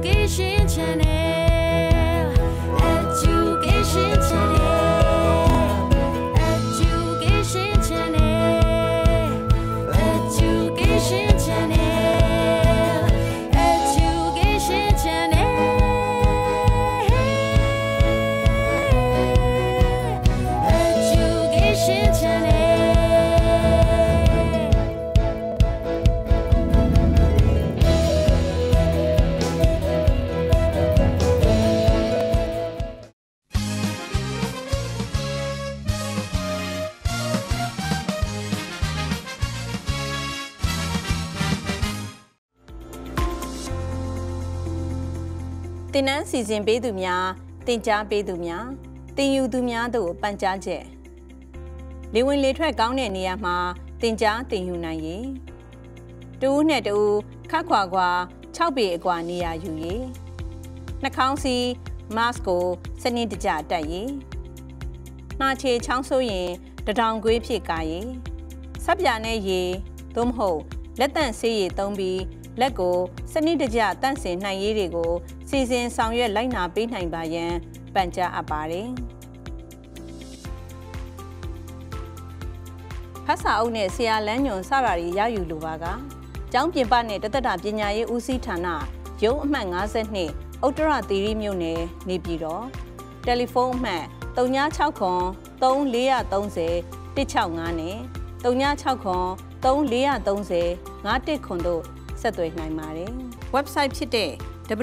Education Channel. Education Channel. Education Channel. Education Channel. Education Channel. Education Channel. တင်နန်းစီစဉ်ပေးသူများတင်ကြားပေးသူများတင်ယူသူများတို့ပန်ကြားချက်လေဝင်လေထွက်ကောင်းတဲ့နေရာမှာတင်ကြားတင်ယူနိုင်ရေးတူးနဲ့တူးခတ်ခွာခွာ6ပေအကွာနေရာယူရေးနှာခေါင်းစီမတ်စ်ကိုစနစ်တကျတက်ရေးနှာချေချောင်းဆိုးရင်တထောင်ခွေးဖြစ်ကာရေးဆပ်ပြာနဲ့ရေသို့မဟုတ်လက်တန့်ဆေးရည်သုံးပြီးလက်ကိုစနစ်တကျတန့်စင်နိုင်ရေးတွေကိုစီစဉ်ဆောင်ရွက်လိုက်နာပေးနိုင်ပါရန်ပန်ကြားအပ်ပါတယ်။ဖတ်စာအုပ်နဲ့ဆရာလမ်းညွန်စတာတွေရယူလိုပါကကျောင်းပြင်ပနဲ့တသက်တာပညာရေးဦးစီးဌာနရုံးအမှတ်52ဥတ္တရသီရိမြို့နယ်နေပြည်တော်တယ်လီဖုန်းအမှတ်3960 3430 165နဲ့3960 3430 519တို့ဆက်သွယ်နိုင်ပါတယ်။ website ဖြစ်တဲ့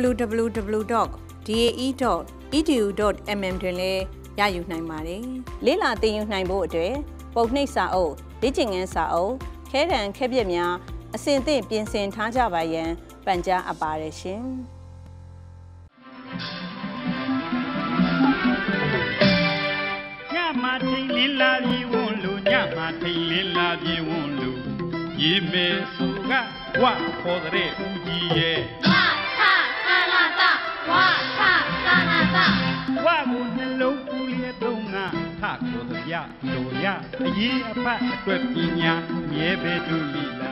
www.dae.edu.mm တွင်လည်းရယူနိုင်ပါတယ်။လေ့လာသင်ယူနိုင်ဖို့အတွက်ပုံနှိပ်စာအုပ်လေ့ကျင့်ခန်းစာအုပ်ခဲတံခဲပြက်များအဆင့်သင့်ပြင်ဆင်ထားကြပါရန်ပန်ကြားအပ်ပါတယ်ရှင်။ညမှာထိန်လင်းလာပြီဝွန်လူညမှာထိန်လင်းလာပြီဝွန်လူရေမေစုကဝါခေါ်တဲ့ဦးကြီးရဲ့ဝါထသာနာတဝါထသာနာတဝါကိုနှလုံးပူလျက်တုံးကထကိုယ်ရလိုရအရေးအဖတ်အတွက်ပညာမြဲပဲတို့လီလာ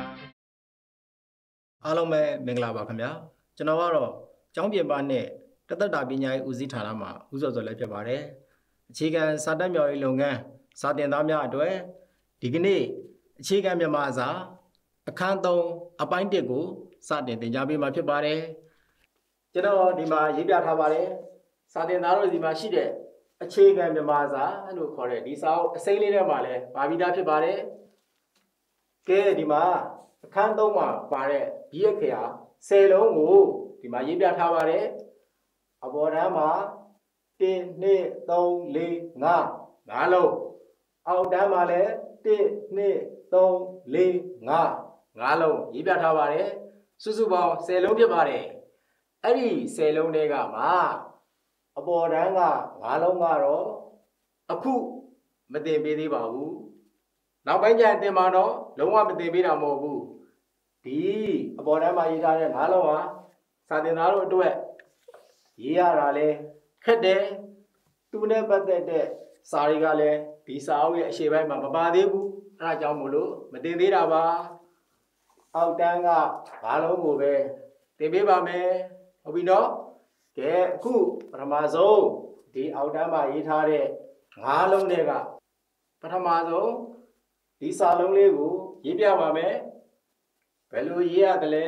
အားလုံးပဲမင်္ဂလာပါခင်ဗျာကျွန်တော်ကတော့ကျောင်းပြင်ပနဲ့တသက်တာပညာရေးဦးစီးဌာနမှာဦးစောစောလည်းဖြစ်ပါတယ်အခြေခံစာတတ်မြော်ရေးလုပ်ငန်းစာသင်သားများအတွက်ဒီကနေ့အခြေခံမြန်မာစာအခန်း3အပိုင်း1ကိုစတင်သင်ကြားပေးမှာဖြစ်ပါတယ်ကျွန်တော်ဒီမှာရေးပြထားပါတယ်စာသင်သားတို့ဒီမှာရှိတဲ့အခြေခံမြန်မာစာလို့ခေါ်တဲ့ဒီစာအုပ်အစိမ်းလေးထဲမှာလည်းပါပြီးသားဖြစ်ပါတယ်ကဲဒီမှာအခန်း3မှာပါတဲ့ဒီအခရာ10လုံးကိုဒီမှာရေးပြထားပါတယ်အပေါ်တန်းမှာ1 2 3 4 5 5လုံးအောက်တန်းမှာလည်း1 2 3 4 5 5လုံးရေးပြထားပါတယ်စုစုပေါင်း10လုံးဖြစ်ပါတယ်အဲ့ဒီ10လုံးတွေကမှအပေါ်တန်းက5လုံးကတော့အခုမတင်ပေးသေးပါဘူးနောက်ပိုင်းကျရင်တင်ပါတော့လုံးဝမတင်ပေးတာမဟုတ်ဘူးဒီအပေါ်တန်းမှာရေးထားတဲ့5လုံးဟာစာသင်သားတို့အတွက်ရေးရတာလဲခက်တယ်သူနဲ့ပတ်သက်တဲ့စာတွေကလည်းဒီစာအုပ်ရဲ့အရှေ့ပိုင်းမှာမပါသေးဘူးအဲဒါကြောင့်မို့လို့မတင်သေးတာပါအောက်တန်းကဘာလုံးကိုပဲတင်ပေးပါမယ်ဟုတ်ပြီနော်ကဲအခုပထမဆုံးဒီအောက်တန်းမှာရေးထားတဲ့5လုံးတွေကပထမဆုံးဒီစာလုံးလေးကိုရေးပြပါမယ်ဘယ်လိုရေးရတယ်လဲ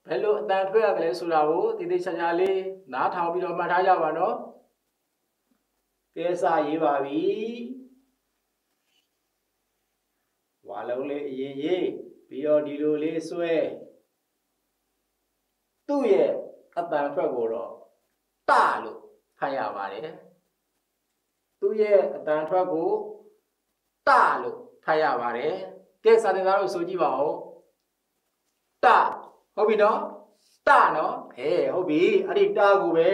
ဘယ်လိုအတန်ထွက်ရတယ်လဲဆိုတာကိုတည်တည်ချာချာလေးနားထောင်ပြီးတော့မှတ်ထားကြပါနော်ကဲစာရေးပါပြီဝါလုံးလေးအရင်ရေးပြီးတော့ဒီလိုလေးဆွဲသူ့ရဲ့အတန်ထွက်ကိုတော့တလို့ဖတ်ရပါတယ်သူ့ရဲ့အတန်ထွက်ကိုတလို့ဖတ်ရပါတယ်ကဲစာသင်သားတို့ဆိုကြည့်ပါဦးတဟုတ်ပြီနော်တနော်ဟုတ်ပြီအဲ့ဒီတကိုပဲ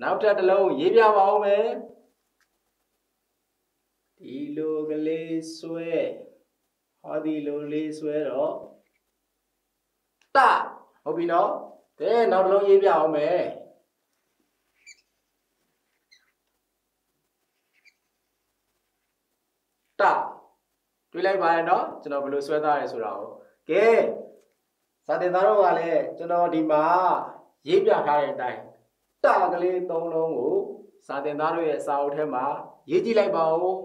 နောက်ထပ်တစ်လုံးရေးပြပါဦးမယ်ဒီလိုကလေးဆွဲဟောဒီလိုလေးဆွဲတော့တဟုတ်ပြီနော်ကဲနောက်တစ်လုံးရေးပြအောင်မယ်တတွေးလိုက်ပါရနော်ကျွန်တော်ဘယ်လိုဆွဲသားရဲဆိုတာကိုကဲစာသင်သားတို့ကလည်းကျွန်တော်ဒီမှာ ရေးပြထားတဲ့အတိုင်းတကလေး၃လုံးကိုစာသင်သားတို့ရဲ့စာအုပ်ထဲမှာရေးကြည့်လိုက်ပါဦး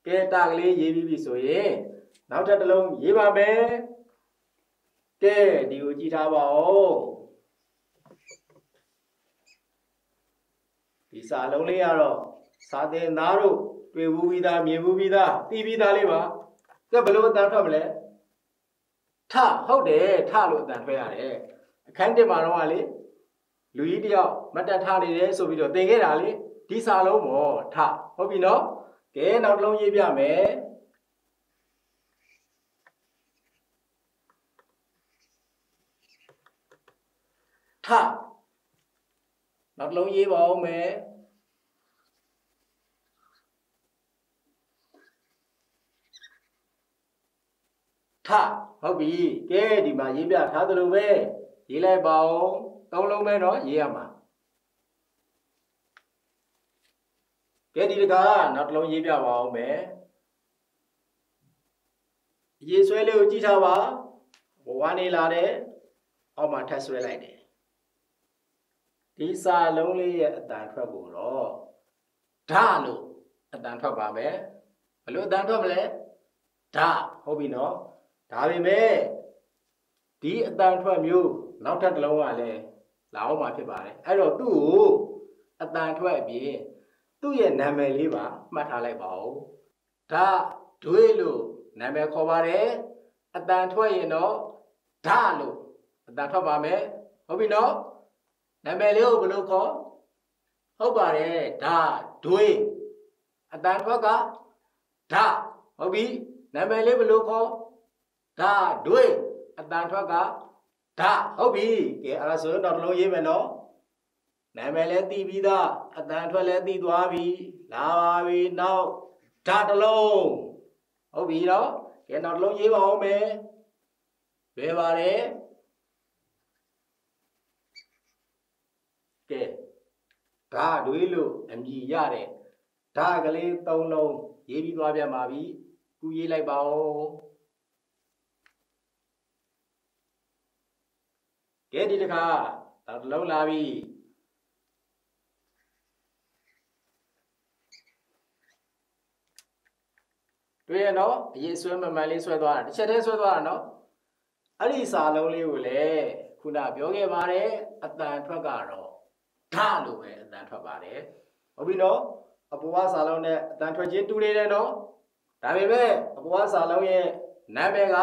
ကဲတကလေးရေးပြီးပြီဆိုရင်နောက်ထပ်တစ်လုံးရေးပါမယ်ကဲဒီကိုကြည့်ထားပါဦးဒီစာလုံးလေးကတော့စာသင်သားတို့တွေ့ဘူးပြီးသားမြင်ဘူးပြီးသားသိပြီးသားလေးပါကဲဘယ်လိုအတန်ထွက်မလဲထဟုတ်တယ်ထလို့အတန်ထွက်ရတယ်အခန်း1မှာတော့ကလေလူကြီးတယောက်မတ်တက်ထနေတယ်ဆိုပြီးတော့သင်ခဲ့တာလေဒီစာလုံးပေါ့ထဟုတ်ပြီနော်ကဲနောက်တစ်လုံးရေးပြမယ်ထနောက်တစ်လုံးရေးပါဦးမယ်ထဟုတ်ပြီကဲဒီမှာရေးပြထားသလိုပဲရေးလိုက်ပါဦး၃လုံးပဲเนาะရေးရမှာကဲဒီတခါနောက်တစ်လုံးရေးပြပါဦးမယ်ရေးဆွဲလေးကိုကြည့်ထားပါဘဝနေလာတယ်အောက်မှာထပ်ဆွဲလိုက်တယ်ဒီစာလုံးလေးရဲ့အတန်ထွက်ကိုတော့ဓာလို့အတန်ထွက်ပါမယ်ဘယ်လိုအတန်ထွက်မလဲဓာဟုတ်ပြီနော်ဒါပေမဲ့ဒီအတန်ထွက်မျိုးနောက်ထပ်တစ်လုံးကလည်းလာအောင်မှာဖြစ်ပါတယ်အဲ့တော့သူ့ကိုအတန်ထွက်အပြင်သူ့ရဲ့နာမည်လေးပါမှတ်ထားလိုက်ပါဦးဒါဒွေလို့နာမည်ခေါ်ပါတယ်အတန်ထွက်ရင်တော့ဓာလို့အတန်ထွက်ပါမယ်ဟုတ်ပြီနော်နာမည်လေးကိုဘယ်လိုခေါ်ဟုတ်ပါတယ်ဓာဒွေအတန်ထွက်ကဓာဟုတ်ပြီနာမည်လေးဘယ်လိုခေါ်ဓာဒွေအတန်ထွက်ကဓာဟုတ်ပြီကဲအဲ့ဒါဆိုရင်တော့တစ်လုံးရေးမယ်နော်နာမည်လည်းသိပြီးသားအတန်ထွက်လည်းသိသွားပြီလာပါပြီနောက်ဓာတစ်လုံးဟုတ်ပြီနော်ကဲနောက်တစ်လုံးရေးပါဦးမယ်လွယ်ပါတယ်ကဲဓာတွေးလို့အမည်ရတဲ့ဓာကလေး၃လုံးရေးပြီးသွားပြန်ပါပြီခုရေးလိုက်ပါဦးကဲဒီတခါနောက်တစ်လုံးလာပြီတွေ့ရနော်အရေးဆွဲမမှန်လေးဆွဲသွားတာတစ်ချက်တည်းဆွဲသွားတာနော်အဲ့ဒီစာလုံးလေးကိုလည်းခုနပြောခဲ့ပါတယ်အတန်ထွက်ကတော့ဓာလို့ပဲအတန်ထွက်ပါတယ်ဟုတ်ပြီနော်အပေါ်ကစာလုံးနဲ့အတန်ထွက်ခြင်းတူနေတယ်နော်ဒါပေမဲ့အပေါ်ကစာလုံးရဲ့နာမည်က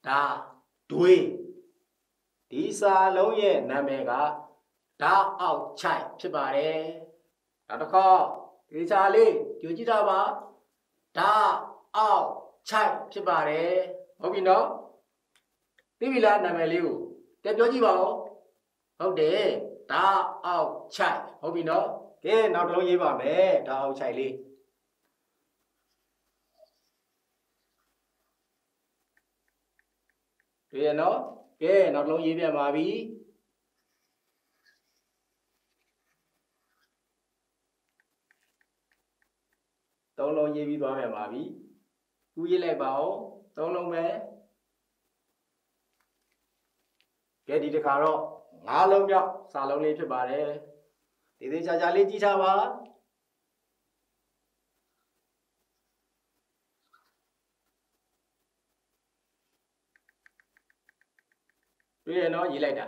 ဓာဒွေဒီစာလုံးရဲ့နာမည်ကဓာအောက်ချိုက်ဖြစ်ပါတယ်နောက်တစ်ခါဒီစာလေးကြည့်ကြည့်တာပါဓာအောက်ချိုက်ဖြစ်ပါတယ်ဟုတ်ပြီနော်သိပြီလားနာမည်လေးကိုတက်ပြောကြည့်ပါဦးဟုတ်တယ်ဓာအောက်ချိုက်ဟုတ်ပြီနော်ကဲနောက်တစ်လုံးရေးပါမယ်ဓာအောက်ချိုက်လေးတွေ့ရနော်ကဲနောက်တစ်လုံးရေးပြန်ပါပြီ၃လုံးရေးပြီးသွားပြန်ပါပြီခုရေးလိုက်ပါဦး၃လုံးပဲကဲဒီတစ်ခါတော့၅လုံးမြောက်စာလုံးလေးဖြစ်ပါတယ်ဒီသေးချာချာလေးကြည့်ထားပါတွေ့ရနော်ရေးလိုက်တာ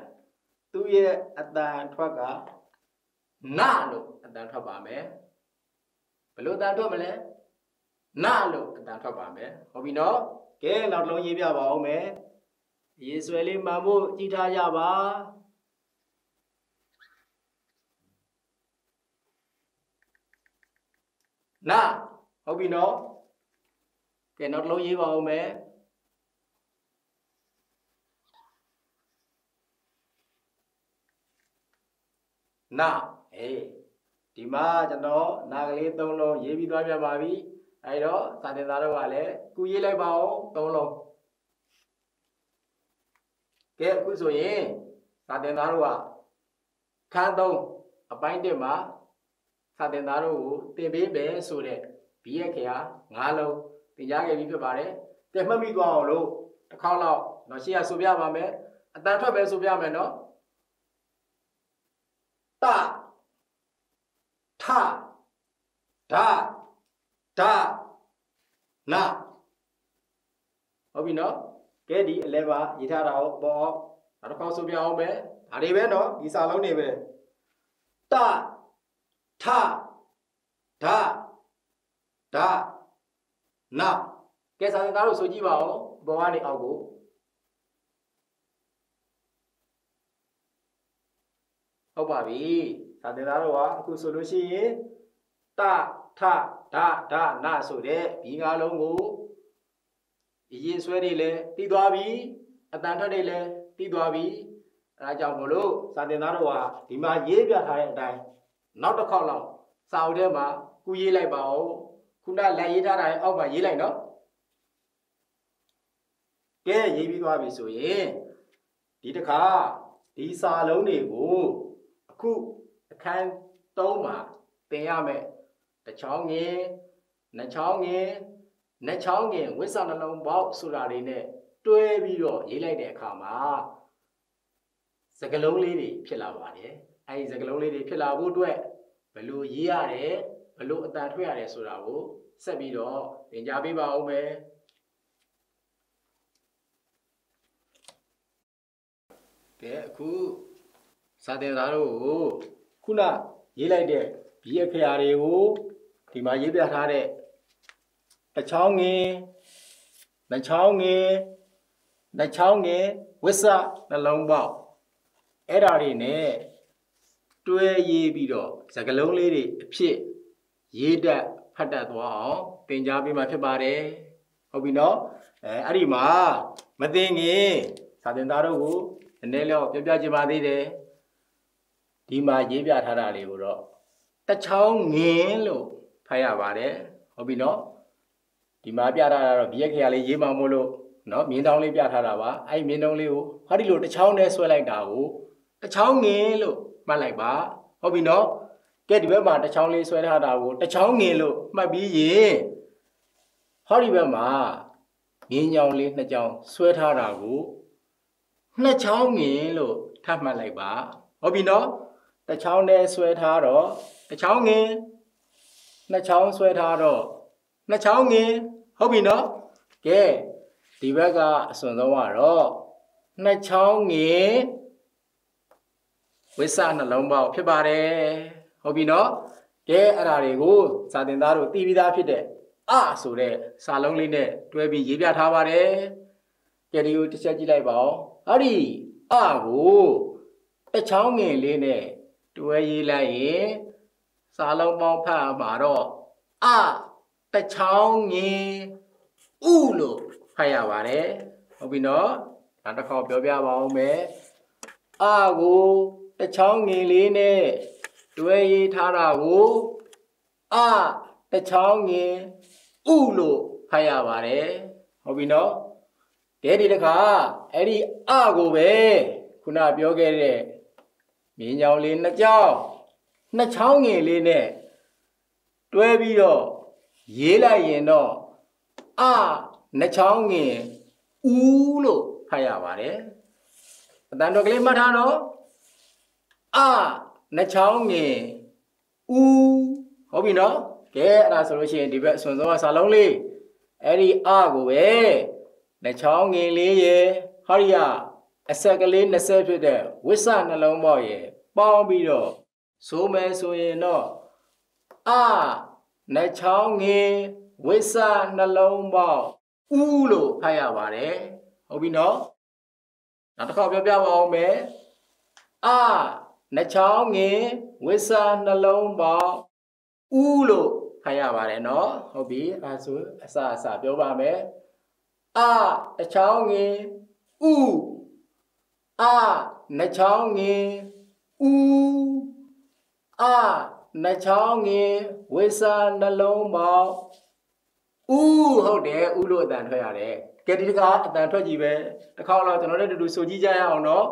သူ့ရဲ့အတန်ထွက်ကနလို့အတန်ထွက်ပါမယ်ဘယ်လိုအတန်ထွက်မလဲနလို့အတန်ထွက်ပါမယ်ဟုတ်ပြီနော်ကဲနောက်တစ်လုံးရေးပြပါဦးမယ်ရေးဆွဲလေးမှန်ဖို့ကြည့်ထားကြပါနဟုတ်ပြီနော်ကဲနောက်တစ်လုံးရေးပါဦးမယ်နာအေးဒီမှာကျွန်တော်နာကလေး၃လုံးရေးပြီးသွားပြန်ပါပြီအဲ့တော့စာသင်သားတို့ကလည်းကူရေးလိုက်ပါဦး၃လုံးကဲအခုဆိုရင်စာသင်သားတို့ကခန်း၃အပိုင်း၁မှာစာသင်သားတို့ကိုသင်ပေးမယ်ဆိုတဲ့ဘီရဲ့ခေဟာ၅လုံးသင်ကြားခဲ့ပြီးဖြစ်ပါတယ်ကဲမှတ်မိသွားအောင်လို့တစ်ခေါက်လောက် နော်ရှေ့ကဆိုပြပါမယ်အတန်ထွက်ပဲဆိုပြမယ်နော်တထဓာဓာနာဟုတ်ပြီနော်ကဲဒီအလဲပါရေးထားတာဟုတ်ပေါ့နောက်တစ်ခေါက်ဆိုပြအောင်မယ်ဒါတွေပဲနော်ဒီစာလုံးတွေပဲတထဓာဓာနာကဲစာသင်သားတို့ဆိုကြည့်ပါဦးဘောကနေအောက်ကိုဟုတ်ပါပြီစာသင်သားတို့ကအခုဆိုလို့ရှိရင်တထဓာဓာနာဆိုတဲ့ဒီငါးလုံးကိုရေးဆွဲတွေလည်းပြီးသွားပြီအတန်ထွက်တွေလည်းပြီးသွားပြီအဲဒါကြောင့်မလို့စာသင်သားတို့ကဒီမှာရေးပြထားတဲ့အတိုင်းနောက်တစ်ခေါက်လောက်စာအုပ်ထဲမှာကူရေးလိုက်ပါဦးခုနလက်ရေးထားတာရဲ့အောက်မှာရေးလိုက်နော်ကဲရေးပြီးသွားပြီဆိုရင်ဒီတစ်ခါဒီစာလုံးတွေကိုအခုအခန်း3မှာသင်ရမယ်တစ်ချောင်းငင်နှစ်ချောင်းငင်နှစ်ချောင်းငင်ဝိဆနှလုံးပေါက်ဆိုတာတွေနဲ့တွဲပြီးတော့ရေးလိုက်တဲ့အခါမှာစကားလုံးလေးတွေဖြစ်လာပါတယ်အဲဒီစကားလုံးလေးတွေဖြစ်လာဖို့အတွက်ဘယ်လိုရေးရတယ်ဘယ်လိုအတန်ထွက်ရတယ်ဆိုတာကိုဆက်ပြီးတော့သင်ကြားပေးပါဦးမယ်ကဲအခုစာသင်သားတို့ကိုခုနရေးလိုက်တဲ့ဘီအခရာတွေကိုဒီမှာရေးပြထားတဲ့တစ်ချောင်းငင်နှစ်ချောင်းငင်နှစ်ချောင်းငင်ဝိဆနှလုံးပေါက်အဲ့ဓာတွေနဲ့တွဲရေးပြီးတော့စကားလုံးလေးတွေအဖြစ်ရေးတတ်ဖတ်တတ်သွားအောင်သင်ကြားပေးမှာဖြစ်ပါတယ်ဟုတ်ပြီနော်အဲ့ဒီမှာမသင်ခင်စာသင်သားတို့ကိုနည်းနည်းလောက်ပြချင်ပါသေးတယ်ဒီမှာရေးပြထားတာလေးကိုတော့တစ်ချောင်းငင်လို့ဖတ်ရပါတယ်ဟုတ်ပြီနော်ဒီမှာပြထားတာတော့ဘီရက်ခေရလေးရေးမှမို့လို့နော်မြင်းတောင်းလေးပြထားတာပါအဲ့မြင်းတောင်းလေးကိုဟာဒီလိုတစ်ချောင်းနဲ့ဆွဲလိုက်တာကိုတစ်ချောင်းငင်လို့မှတ်လိုက်ပါဟုတ်ပြီနော်ကဲဒီဘက်မှာတစ်ချောင်းလေးဆွဲထားတာကိုတစ်ချောင်းငင်လို့မှတ်ပြီးရင်ဟောဒီဘက်မှာငင်ညောင်လေးနှစ်ချောင်းဆွဲထားတာကိုနှစ်ချောင်းငင်လို့ထပ်မှတ်လိုက်ပါဟုတ်ပြီနော်တစ်ချောင်းနဲ့ဆွဲထားတော့တစ်ချောင်းငင်နှစ်ချောင်းဆွဲထားတော့နှစ်ချောင်းငင်ဟုတ်ပြီနော်ကဲဒီဘက်ကအစွန်ဆုံးကတော့နှစ်ချောင်းငင်ဝိဆနှလုံးပေါက်ဖြစ်ပါတယ်ဟုတ်ပြီနော်ကဲအဲ့ဒါတွေကိုစာသင်သားတို့သိပြီးသားဖြစ်တဲ့အဆိုတဲ့စာလုံးလေးနဲ့တွဲပြီးရေးပြထားပါတယ်ကဲဒီကိုတစ်ချက်ကြည့်လိုက်ပါဦးအဲ့ဒီအကိုတစ်ချောင်းငင်လေးနဲ့တွဲရေးလိုက်ရင်စာလုံးပေါင်းဖတ်မှာတော့အတစ်ချောင်းငင်ဥလို့ဖတ်ရပါတယ်ဟုတ်ပြီနော်နောက်တစ်ခေါက်ပြောပြပါဦးမယ်အကိုတစ်ချောင်းငင်လေးနဲ့တွဲရေးထားတာကိုအတစ်ချောင်းငင်ဥလို့ဖတ်ရပါတယ်ဟုတ်ပြီနော်ကဲဒီတစ်ခါအဲ့ဒီအကိုပဲခုနပြောခဲ့တဲ့မြင်းကြောင်လေးနှစ်ကြောင်နှစ်ချောင်းငင်လေးနဲ့တွဲပြီးတော့ရေးလိုက်ရင်တော့အနှစ်ချောင်းငင်ဦးလို့ဖတ်ရပါတယ်အတန်တော်ကလေးမှတ်ထားတော့အနှစ်ချောင်းငင်ဦးဟုတ်ပြီနော်ကဲအဲ့ဒါဆိုလို့ရှိရင်ဒီဘက်အစွန်ဆုံးကစာလုံးလေးအဲ့ဒီအကိုပဲနှစ်ချောင်းငင်လေးရေဟောဒီကအဆက်ကလေး20ဖြစ်တဲ့ဝိဆနှလုံးပေါက်ရေပေါင်းပြီးတော့ဆိုမယ်ဆိုရင်တော့အနှစ်ချောင်းငင်ဝိဆနှလုံးပေါက်ဦးလို့ဖတ်ရပါတယ်ဟုတ်ပြီနော်နောက်တစ်ခါပြောပြပါဦးမယ်အနှစ်ချောင်းငင်ဝိဆနှလုံးပေါက်ဦးလို့ဖတ်ရပါတယ်နော်ဟုတ်ပြီအဲဆိုအစပြောပါမယ်အတစ်ချောင်းငင်ဦးအနှစ်ချောင်းငင်ဦးအနှစ်ချောင်းငင်ဝိဆနှလုံးပေါက်ဦးဟုတ်တယ်ဦးလို့အတန်ထွက်ရတယ်ကဲဒီတခါအတန်ထွက်ကြည့်ပဲတစ်ခါတော့ကျွန်တော်တို့တူတူဆိုကြည့်ကြရအောင်နော်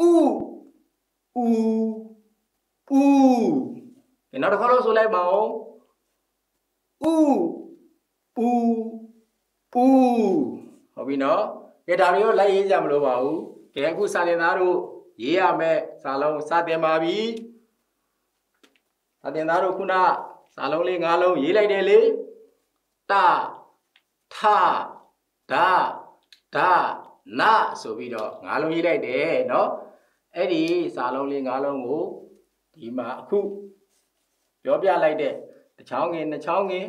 ဦးကဲနောက်တစ်ခါတော့ဆိုလိုက်ပါဦးဦးဟုတ်ပြီနော်က ကဲဒါတွေရောလိုက်ရေးကြမလို့ပါဘူးကဲအခုစာသင်သားတို့ရေးရမယ်စာလုံးစတင်ပါပြီစာသင်သားတို့ခုနစာလုံးလေး၅လုံးရေးလိုက်တယ်လေတထဒဒနဆိုပြီးတော့၅လုံးရေးလိုက်တယ်เนาะအဲ့ဒီစာလုံးလေး၅လုံးကိုဒီမှာအခုပြောပြလိုက်တဲ့တစ်ချောင်းငင်နှစ်ချောင်းငင်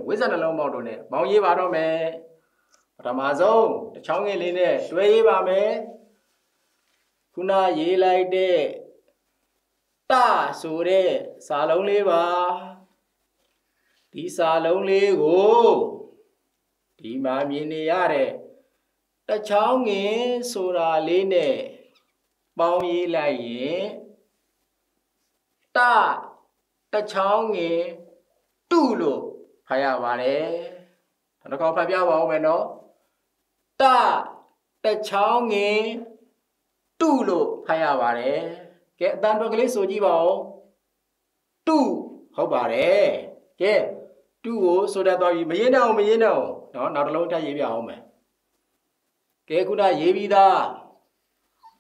ဝိဇ္ဇာနှလုံးပေါက်တို့နဲ့ပေါင်းရေးပါတော့မယ်ပထမဆုံးတစ်ချောင်းငင်လေးနဲ့တွဲရေးပါမယ်ခုနရေးလိုက်တဲ့တဆိုတဲ့စာလုံးလေးပါဒီစာလုံးလေးကိုဒီမှာမြင်နေရတဲ့တစ်ချောင်းငင်ဆိုတာလေးနဲ့ပေါင်းရေးလိုက်ရင်တတစ်ချောင်းငင်တုလို့ဖတ်ရပါတယ်။တစ်ခါဖတ်ပြပါဦးမယ်နော်။တတစ်ချောင်းငင်တုလို့ဖတ်ရပါတယ်။ကဲအတန်တော်ကလေးဆိုကြည့်ပါဦး။တုဟုတ်ပါတယ်။ကဲတုကိုဆိုတတ်သွားပြီမရင်းတော့နော်နောက်တစ်လုံးထပ်ရေးပြအောင်မယ်။ကဲခုနရေးပြီးသား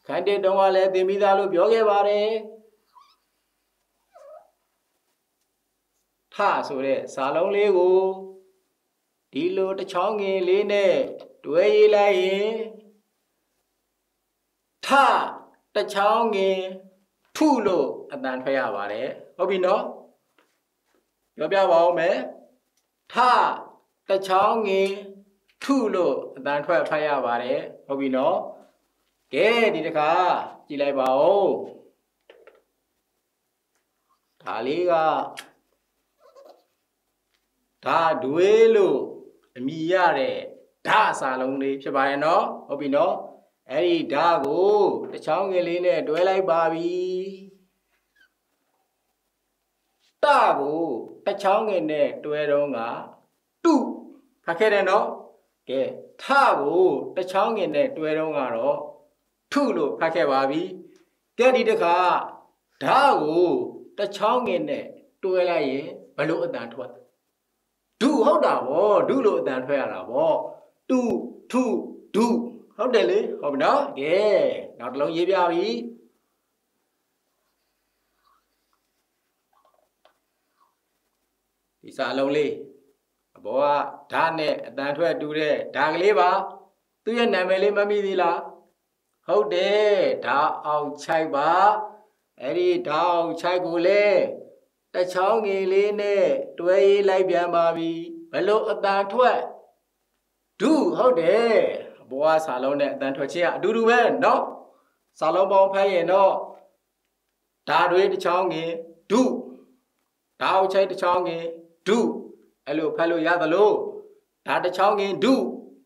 ခန်းတဲ့တုံးကလည်းသင်ပြီးသားလို့ပြောခဲ့ပါတယ်။ထဆိုတဲ့စာလုံးလေးကိုဒီလိုတစ်ချောင်းငင်လေးနဲ့တွဲရေးလိုက်ရင်ထတစ်ချောင်းငင်ထုလို့အတန်ထွက်ရပါတယ်ဟုတ်ပြီနော်ပြောပြပါဦးမယ်ထတစ်ချောင်းငင်ထုလို့အတန်ထွက်ဖတ်ရပါတယ်ဟုတ်ပြီနော်ကဲဒီတစ်ခါကြည့်လိုက်ပါဦးဒါလေးကဓာဒွေးလို့အမည်ရတဲ့ဓာစာလုံးလေးဖြစ်ပါရဲ့နော်ဟုတ်ပြီနော်အဲ့ဒီဓာကိုတစ်ချောင်းငယ်လေးနဲ့တွဲလိုက်ပါပြီတကိုတစ်ချောင်းငယ်နဲ့တွဲတော့ကတုဖတ်ခဲ့တယ်နော်ကဲထကိုတစ်ချောင်းငယ်နဲ့တွဲတော့ကတော့ထုလို့ဖတ်ခဲ့ပါပြီကဲဒီတစ်ခါဓာကိုတစ်ချောင်းငယ်နဲ့တွဲလိုက်ရင်ဘယ်လိုအတန်ထွက်ဒုဟုတ်တာဗောဒုလို့အတန်ထွက်ရတာဗောတုထုဒုဟုတ်တယ်လေဟုတ်ပြီနော်ကဲနောက်တစ်လုံးရေးပြပြီဒီစာလုံးလေးအဘောကဓာတ်နဲ့အတန်ထွက်တူတဲ့ဓာတ်ကလေးပါသူ့ရဲ့နာမည်လေးမမိသေးလားဟုတ်တယ်ဓာတ်အောင်ချိုက်ပါအဲ့ဒီဓာတ်အောင်ချိုက်ကိုလေတစ်ချောင်းငယ်လေးနဲ့တွဲရေးလိုက်ပြန်ပါပြီဘလို့အတန်ထွက်ဒုဟုတ်တယ်ဘွားစာလုံးနဲ့အတန်ထွက်ခြင်းကအတူတူပဲเนาะစာလုံးပေါင်းဖတ်ရင်တော့ဓာတွေတစ်ချောင်းငယ်ဒုဓာအောင်ချိုက်တစ်ချောင်းငယ်ဒုအဲ့လိုဖတ်လို့ရသလိုဓာတစ်ချောင်းငယ်ဒု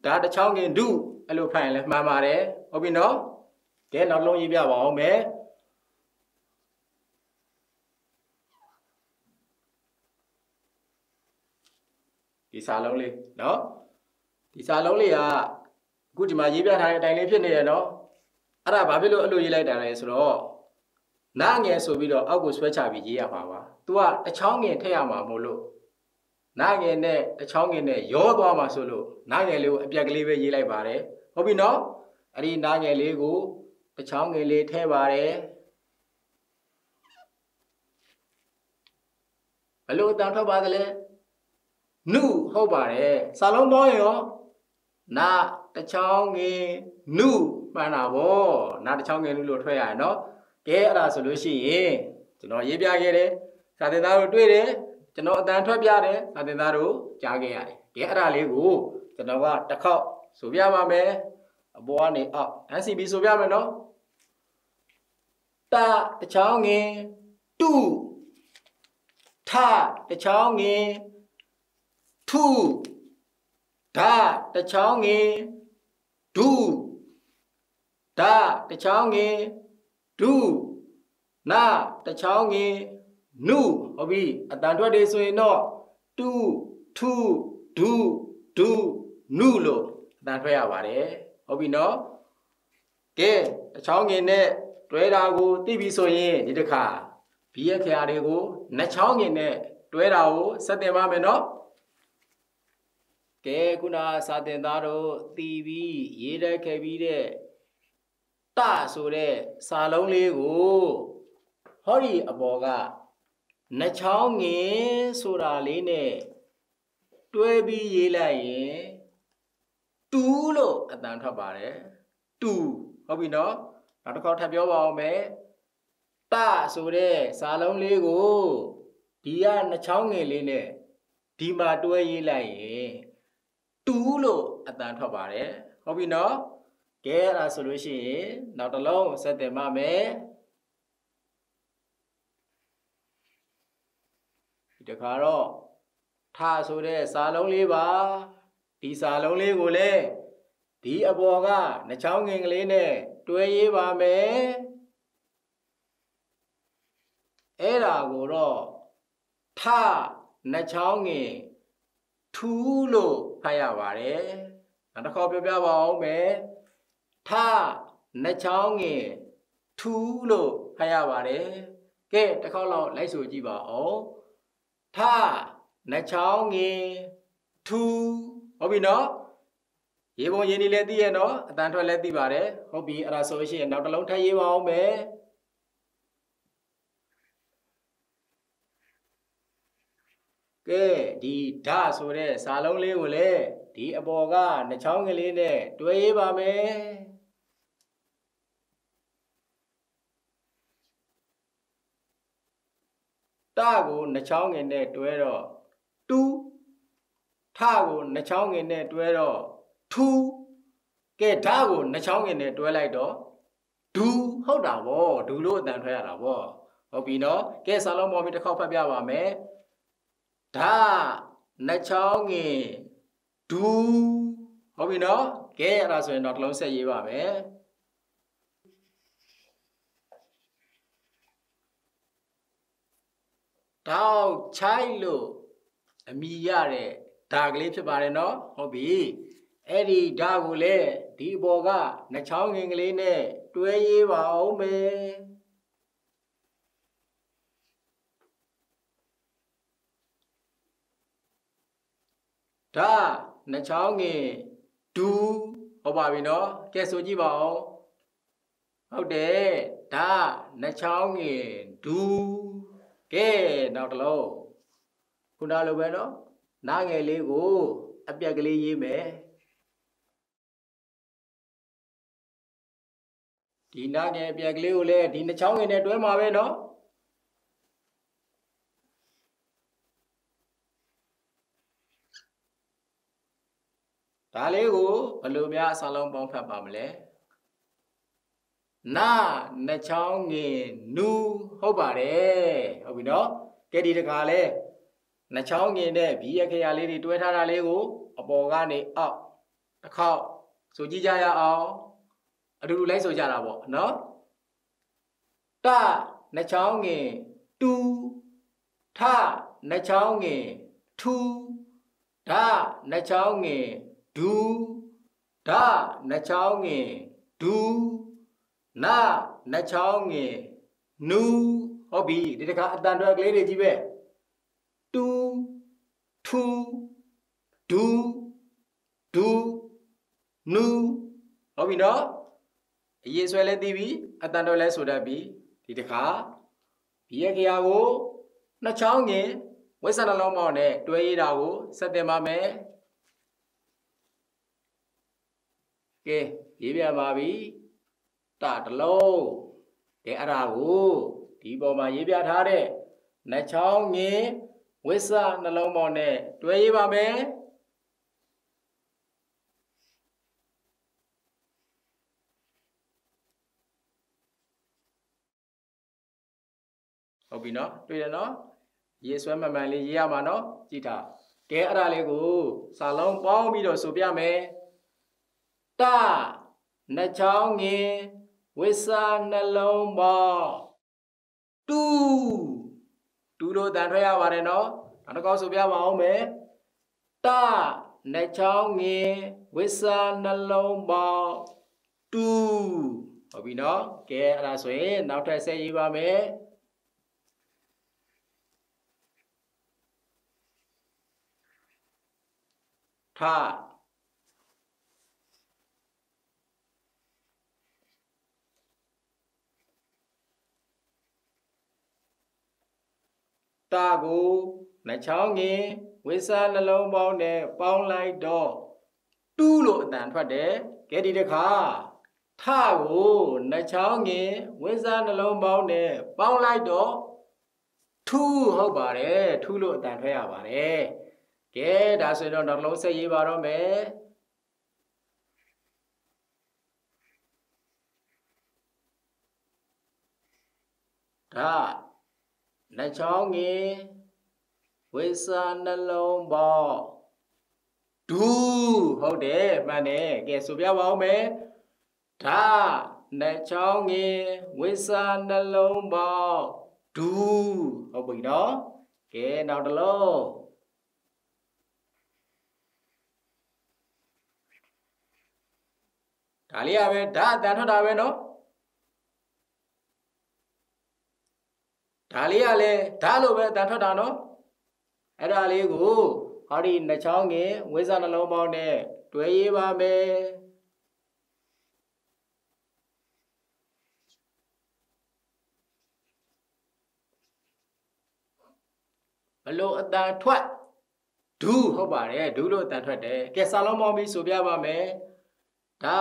ဓာတစ်ချောင်းငယ်ဒုအဲ့လိုဖတ်ရင်လည်းမှန်ပါတယ်ဟုတ်ပြီเนาะကဲနောက်လုံးရေးပြပါအောင်မယ်ဒီစာလုံးလေးเนาะဒီစာလုံးလေးကအခုဒီမှာရေးပြထားတဲ့အတိုင်းလေးဖြစ်နေတယ်เนาะအဲ့ဒါဘာဖြစ်လို့အဲ့လိုရေးလိုက်တာလဲဆိုတော့နာငယ်ဆိုပြီးတော့အောက်ကိုဆွဲချပြီးရေးရပါပါ။ तू ကတစ်ချောင်းငယ်ထည့်ရမှာမို့လို့နာငယ်နဲ့တစ်ချောင်းငယ်နဲ့ရောသွားမှာဆိုလို့နာငယ်လေးကိုအပြက်ကလေးပဲရေးလိုက်ပါတယ်။ဟုတ်ပြီเนาะအဲ့ဒီနာငယ်လေးကိုတစ်ချောင်းငယ်လေးထည့်ပါတယ်။ဘလို့အတန်ထွက်ပါသလဲနုဟုတ်ပါတယ်စာလုံးပေါင်းရောနာတစ်ချောင်းငယ်နုမှန်တာဗောနာတစ်ချောင်းငယ်နုလို့ထွက်ရရနော်ကဲအဲ့ဒါဆိုလို့ရှိရင်ကျွန်တော်ရေးပြခဲ့တယ်စာသင်သားတို့တွေ့တယ်ကျွန်တော်အတန်ထွက်ပြတယ်စာသင်သားတို့ကြားခဲ့ရတယ်ကဲအဲ့ဒါလေးကိုကျွန်တော်ကတစ်ခေါက်ဆိုပြပါမယ်အပေါ်ကနေအောက် NCB ဆိုပြမယ်နော်တတစ်ချောင်းငယ်တုထတစ်ချောင်းငယ်ထုဓာတစ်ချောင်းငယ်ဒုဓာတစ်ချောင်းငယ်ဒုနာတစ်ချောင်းငယ်နုဟုတ်ပြီအတန်ထွက်တွေဆိုရင်တော့တုထုဒုဒုနုလို့အတန်ထွက်ရပါတယ်ဟုတ်ပြီနော်ကဲတစ်ချောင်းငယ်နဲ့တွဲတာကိုသိပြီဆိုရင်ဒီတစ်ခါဘီရဲ့ခရာတွေကိုနှစ်ချောင်းငယ်နဲ့တွဲတာကိုဆက်တင်ပါမယ်နော် kẻ cũng đã sa tiền ta rồi tivi gì đấy cái gì đấy ta số đấy sa lông lê của họ đi ở bờ ga nãy cháu nghe số ra lên nè đuôi bị gì lại tu lo anh ta thắp bà đấy tu họ bị nó nó có thắp gió vào mẹ ta số đấy sa lông lê của đi ăn nãy cháu nghe lên nè đi mà đuôi gì lại tu lo anh ta thắp bà đấy họ bị nó kẻ là solution nào đó lâu sẽ tìm mà mẹ được rồi tha số đấy xả lông li bà đi xả lông li của lê đi ở bờ ga nó cháu nghe lên nè đuôi gì bà mẹ ấy là của đó tha nó cháu nghe thu lô phải à bà đấy nó khó biểu biểu bảo mẹ tha nó cháu nghe thu lô phải à bà đấy cái nó khó lo lấy số gì bảo tha nó cháu nghe thu họ bị nó ये वो ये नहीं लेती है nó tan thôi लेती बारे họ bị ra số gì nào đó lâu thay ये vào mẹ cái đi đa số đấy xả lông lê của lê đi ở bờ ga nó cháu nghe lên nè đuôi ये vào mẹ ta của nó cháu nghe nè đuôi rồi tu tha của nó cháu nghe nè đuôi rồi thu cái đa của nó cháu nghe nè đuôi lại đó du hậu đảo bò du lô tan thôi à đảo bò họ bị nó cái xả lông bò mình đã không phải biểu vào mẹ đa nó cháu nghe du họ bị nó cái là rồi nó lâu sẽ gì vào mẹ tao trái lô mi ya đấy đa cái phía bên nó họ bị Eddie đa của lê đi bò ga nó cháu nghe lên nè đuôi gì vào mẹ đa nó cháu nghe du họ bảo vì nó cái số gì bảoဟုတ်တယ်ဒါနှချောင်းငင်ဒူးကဲနောက်တစ်လုံးခုနလိုပဲနော်နားငယ်လေးကိုအပြက်ကလေးရေးမယ်ဒီနားငယ်အပြက်ကလေးကိုလည်းဒီနှချောင်းငင်နဲ့တွဲမှာပဲနော်ဒါလေးကိုဘယ်လိုများအစလုံးပေါင်းဖတ်ပါမလဲနာနှချောင်းငင်နူဟုတ်ပါတယ်ဟုတ်ပြီနော်ကဲဒီတခါလဲနှချောင်းငင်နဲ့ဘီအခရာလေးတွေတွဲထားတာလေးကိုအပေါ်ကနေအောက်တစ်ခေါက်ဆိုကြည့်ကြရအောင်အတူတူလိုက်ဆိုကြတာပေါ့နော်တနှချောင်းငင်တူထနှချောင်းငင်ထူဓနှချောင်းငင်ဒူဓနှချောင်းငင်ဒူနာနှချောင်းငင်နူဟုတ်ပြီဒီတခါအတန်တွဲကလေးတွေကြီးပဲတူထူဒူဒူနူဟုတ်ပြီနော်အရေးဆွဲလဲသိပြီအတန်တွဲလဲဆိုတတ်ပြီဒီတခါဘီရဲ့ခရာကိုနှချောင်းငင်ဝိဆနှလုံးပေါင်းနဲ့တွဲရတာကိုဆက်တင်ပါမယ်ကဲရေးပြပါပြီတတလုံးကဲအဲ့ဒါကိုဒီပေါ်မှာရေးပြထားတဲ့နှချောင်းငင်ဝိဆနှလုံးပေါင်းနဲ့တွဲရေးပါမယ်ဟုတ်ပြီနော်တွေ့တယ်နော်ရေးဆွဲမှန်မှန်လေးရေးရမှာနော်ကြည့်ထားကဲအဲ့ဒါလေးကိုစာလုံးပေါင်းပြီးတော့ဆိုပြမယ်တနှချောင်းငင်ဝိဆနှလုံးပေါင်းတူလို့တန်ထွက်ရပါတယ်နော်နောက်တစ်ခေါက်ဆိုပြပါအောင်မယ်တနှချောင်းငင်ဝိဆနှလုံးပေါင်းတူဟုတ်ပြီနော်ကဲအဲ့ဒါဆိုရင်နောက်ထပ်ဆက်ရေးပါမယ်ထ他。大鼓来敲你，为啥那龙包呢？包来到，嘟噜蛋出的，给你的卡。大鼓来敲你，为啥那龙包呢？包来到，吐好吧嘞，吐噜蛋出呀吧嘞，给大水龙那龙色一把了没？他。来敲你，为啥那龙包？嘟，好的，慢点，给手表包没？他来敲你，为啥那龙包？嘟，好不喏？给闹的喽。哪里啊？呗，打单头打呗喏。ဒါလေးကလည်းဓာတ်လိုပဲတန်ထွက်တာနော်အဲ့ဒါလေးကိုဟောဒီနှချောင်းငင်ဝိဇ္ဇာနှလုံးပေါင်းနဲ့တွဲရေးပါမယ်ဘလို့အတန်ထွက်ဒူးဟုတ်ပါတယ်ဒူးလို့အတန်ထွက်တယ်ကဲစာလုံးပေါင်းပြီးဆိုပြပါမယ်ဒါ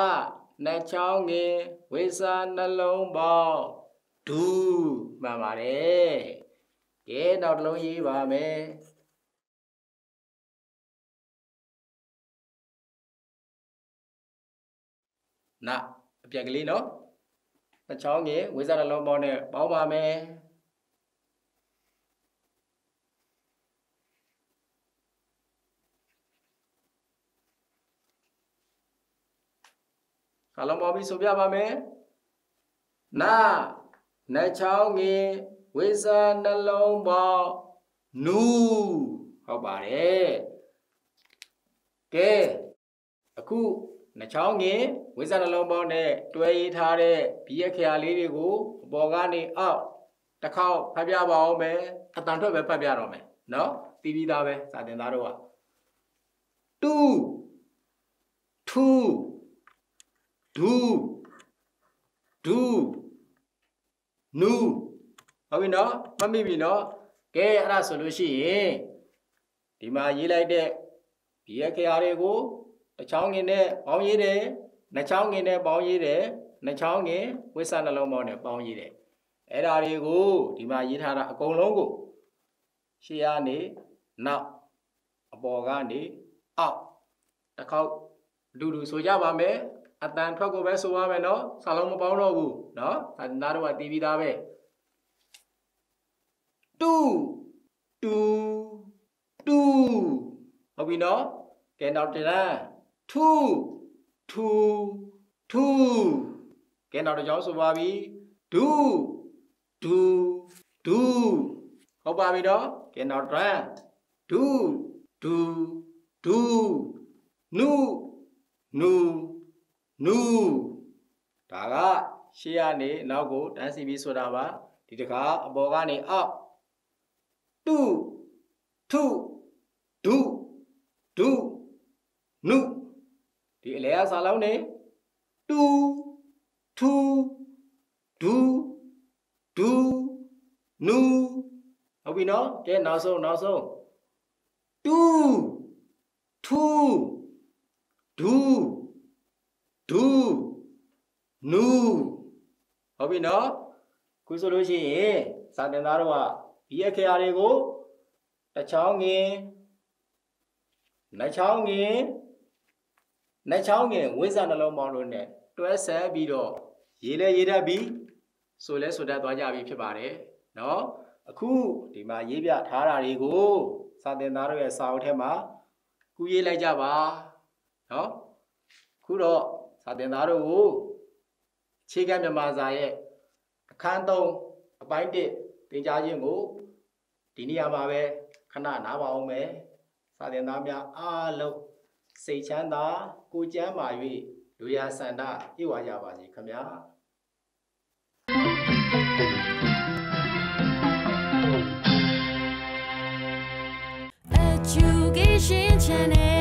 နှချောင်းငင်ဝိဇ္ဇာနှလုံးပေါင်းဒူးမှန်ပါတယ်ကဲနောက်တစ်လုံးရေးပါမယ်နာအပြက်ကလေးနော်နှချောင်းငယ်ဝိဇ္ဇာနှလုံးပေါင်းနဲ့ပေါင်းပါမယ်စာလုံးပေါင်းပြီးဆိုပြပါမယ်နာနှချောင်းငယ်ဝိဇ္ဇာနှလုံးပေါင်းနူဟုတ်ပါတယ်ကဲအခုနှချောင်းငယ်ဝိဇ္ဇာနှလုံးပေါင်းနဲ့တွဲရေးထားတဲ့ဘီးအခရာလေးတွေကိုအပေါ်ကနေအောက်တစ်ခေါက်ဖတ်ပြပါအောင်မယ်အတန်ထွက်ပဲဖတ်ပြတော့မယ်နော်သိပြီးသားပဲစာသင်သားတို့ကတူထူဒူဒူနူဟုတ်ပြီနော်မှတ်မိပြီနော်ကဲအဲ့ဒါဆိုလို့ရှိရင်ဒီမှာရေးလိုက်တဲ့ဒီအခရာတွေကိုတစ်ချောင်းငင်နဲ့ပေါင်းရေးတယ်နှစ်ချောင်းငင်နဲ့ပေါင်းရေးတယ်နှစ်ချောင်းငင်ဝိဇ္ဇာနှလုံးပေါင်းနဲ့ပေါင်းရေးတယ်အဲ့ဒါတွေကိုဒီမှာရေးထားတာအကုန်လုံးကိုရှေ့ကနေနောက်အပေါ်ကနေအောက်တစ်ခေါက်အတူတူဆိုကြပါမယ်အတန်ထွက်ကိုပဲဆိုပါမယ်နော်စာလုံးမပေါင်းတော့ဘူးနော်ဒါနားတော့တည်ပြီးသားပဲတူတူတူဟုတ်ပြီနော်ကဲနောက်တစ်လမ်းထူထူထူကဲနောက်တစ်ကြောင်းဆိုပါပြီဒူဒူဒူဟုတ်ပါပြီနော်ကဲနောက်တစ်လမ်းဒူဒူဒူနူနူနူဒါကရှေ့ကနေနောက်ကိုတန်းစီပြီးဆိုတာပါဒီတခါအပေါ်ကနေအောက်တူထုဒုဒုနုဒီအလဲအစာလုံးနေတူထူဒူဒူနူဟုတ်ပြီနော်ကဲနောက်ဆုံးတူထူဒူဒူနူဟုတ်ပြီနော်ခုဆိုလို့ရှိရင်စာသင်သားတို့ကဒီအခရာတွေကိုတစ်ချောင်းငင်နှစ်ချောင်းငင်ဝိဇ္ဇာနှလုံးပေါင်းတို့နဲ့တွဲဆက်ပြီးတော့ရေးလဲရေးတတ်ပြီးဆိုလဲဆိုတတ်သွားကြပြီဖြစ်ပါတယ်နော်အခုဒီမှာရေးပြထားတာတွေကိုစာသင်သားတို့ရဲ့စာအုပ်ထဲမှာကူးရေးလိုက်ကြပါနော်ခုတော့စာသင်သားတို့ကိုအခြေခံမြန်မာစာရဲ့အခန်း3အပိုင်း1သင်ကြားခြင်းကိုဒီနေရာမှာပဲခဏနားပါအောင်မယ်စာသင်သားများအားလုံးစိတ်ချမ်းသာကိုယ်ကျန်းမာ၍လူရဆန္ဒပြည့်ဝကြပါစေခင်ဗျာEducation Channel